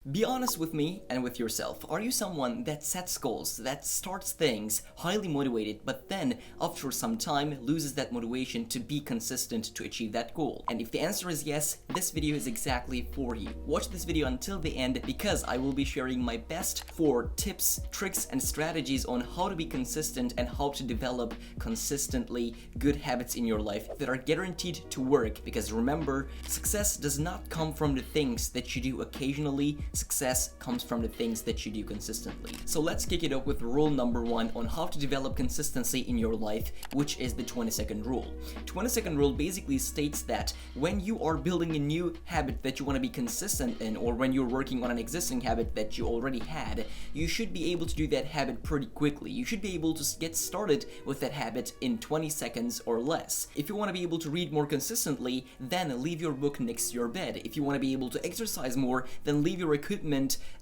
Be honest with me and with yourself. Are you someone that sets goals, that starts things highly motivated, but then after some time loses that motivation to be consistent to achieve that goal? And if the answer is yes, this video is exactly for you. Watch this video until the end because I will be sharing my best 4 tips, tricks, and strategies on how to be consistent and how to develop consistently good habits in your life that are guaranteed to work. Because remember, success does not come from the things that you do occasionally. Success comes from the things that you do consistently. So let's kick it up with rule number 1 on how to develop consistency in your life, which is the 20-second rule. 20-second rule basically states that when you are building a new habit that you want to be consistent in, or when you're working on an existing habit that you already had, you should be able to do that habit pretty quickly. You should be able to get started with that habit in 20 seconds or less. If you want to be able to read more consistently, then leave your book next to your bed. If you want to be able to exercise more, then leave your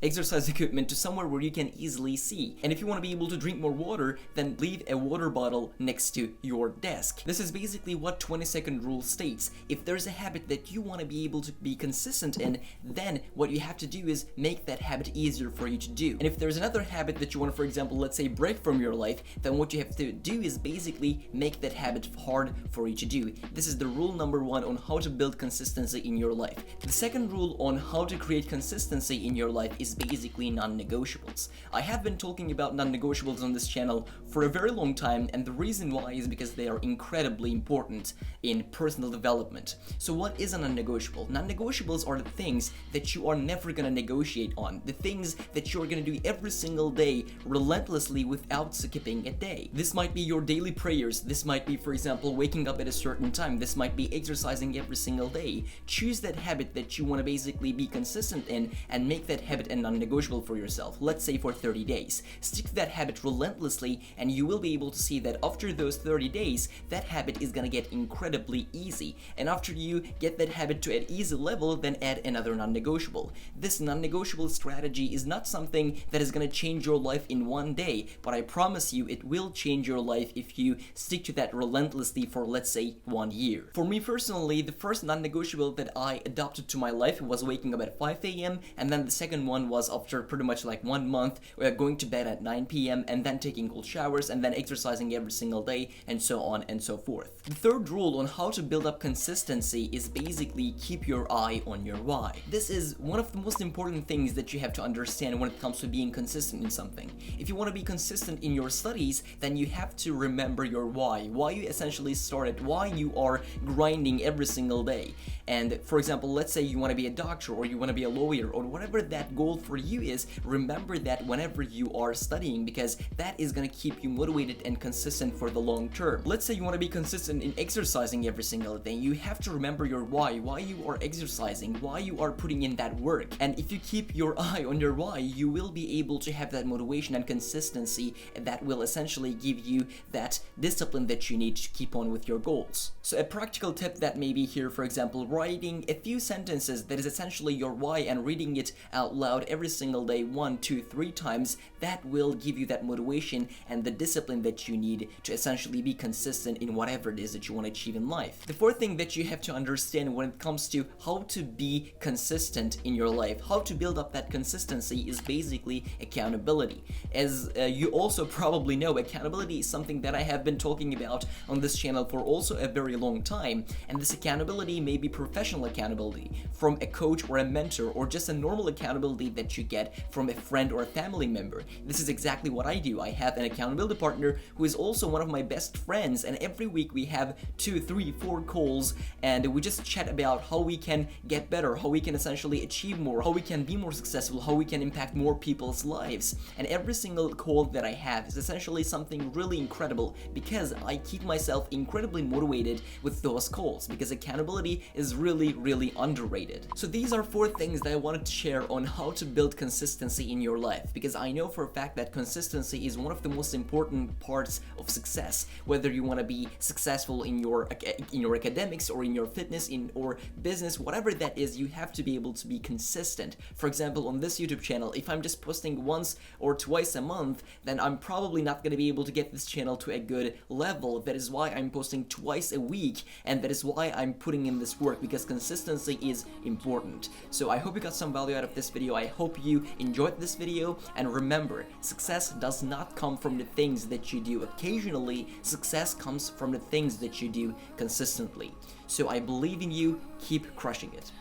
exercise equipment to somewhere where you can easily see. And if you want to be able to drink more water, then leave a water bottle next to your desk. This is basically what 20-second rule states. If there's a habit that you want to be able to be consistent in, then what you have to do is make that habit easier for you to do. And if there's another habit that you want to, for example, let's say break from your life, then what you have to do is basically make that habit hard for you to do. This is the rule number 1 on how to build consistency in your life. The second rule on how to create consistency in your life is basically non-negotiables. I have been talking about non-negotiables on this channel for a very long time, and the reason why is because they are incredibly important in personal development. So what is a non-negotiable? Non-negotiables are the things that you are never going to negotiate on, the things that you're going to do every single day relentlessly without skipping a day. This might be your daily prayers, this might be, for example, waking up at a certain time, this might be exercising every single day. Choose that habit that you want to basically be consistent in and make that habit a non-negotiable for yourself, let's say for 30 days. Stick to that habit relentlessly and you will be able to see that after those 30 days, that habit is gonna get incredibly easy. And after you get that habit to an easy level, then add another non-negotiable. This non-negotiable strategy is not something that is gonna change your life in one day, but I promise you it will change your life if you stick to that relentlessly for, let's say, 1 year. For me personally, the first non-negotiable that I adopted to my life was waking up at 5 a.m. and then the second one was after pretty much like 1 month, going to bed at 9 p.m. and then taking cold showers and then exercising every single day and so on and so forth. The third rule on how to build up consistency is basically keep your eye on your why. This is one of the most important things that you have to understand when it comes to being consistent in something. If you want to be consistent in your studies, then you have to remember your why you essentially started, why you are grinding every single day. And for example, let's say you want to be a doctor or you want to be a lawyer or whatever that goal for you is, remember that whenever you are studying, because that is going to keep you motivated and consistent for the long term. Let's say you want to be consistent in exercising every single day. You have to remember your why you are exercising, why you are putting in that work. And if you keep your eye on your why, you will be able to have that motivation and consistency that will essentially give you that discipline that you need to keep on with your goals. So a practical tip that may be here, for example, writing a few sentences that is essentially your why and reading it out loud every single day 1, 2, 3 times, that will give you that motivation and the discipline that you need to essentially be consistent in whatever it is that you want to achieve in life. The fourth thing that you have to understand when it comes to how to be consistent in your life, how to build up that consistency, is basically accountability. As you also probably know, accountability is something that I have been talking about on this channel for also a very long time, and this accountability may be professional accountability from a coach or a mentor, or just a normal accountability that you get from a friend or a family member. This is exactly what I do. I have an accountability partner who is also one of my best friends, and every week we have 2, 3, 4 calls and we just chat about how we can get better, how we can essentially achieve more, how we can be more successful, how we can impact more people's lives. And every single call that I have is essentially something really incredible because I keep myself incredibly motivated with those calls, because accountability is really underrated. So these are 4 things that I wanted to share on how to build consistency in your life, because I know for a fact that consistency is one of the most important parts of success. Whether you want to be successful in your academics or in your fitness or business, whatever that is, you have to be able to be consistent. For example, on this YouTube channel, if I'm just posting once or twice a month, then I'm probably not going to be able to get this channel to a good level. That is why I'm posting twice a week, and that is why I'm putting in this work, because consistency is important. So I hope you got some value value out of this video. I hope you enjoyed this video, and remember, success does not come from the things that you do occasionally. Success comes from the things that you do consistently. So I believe in you. Keep crushing it.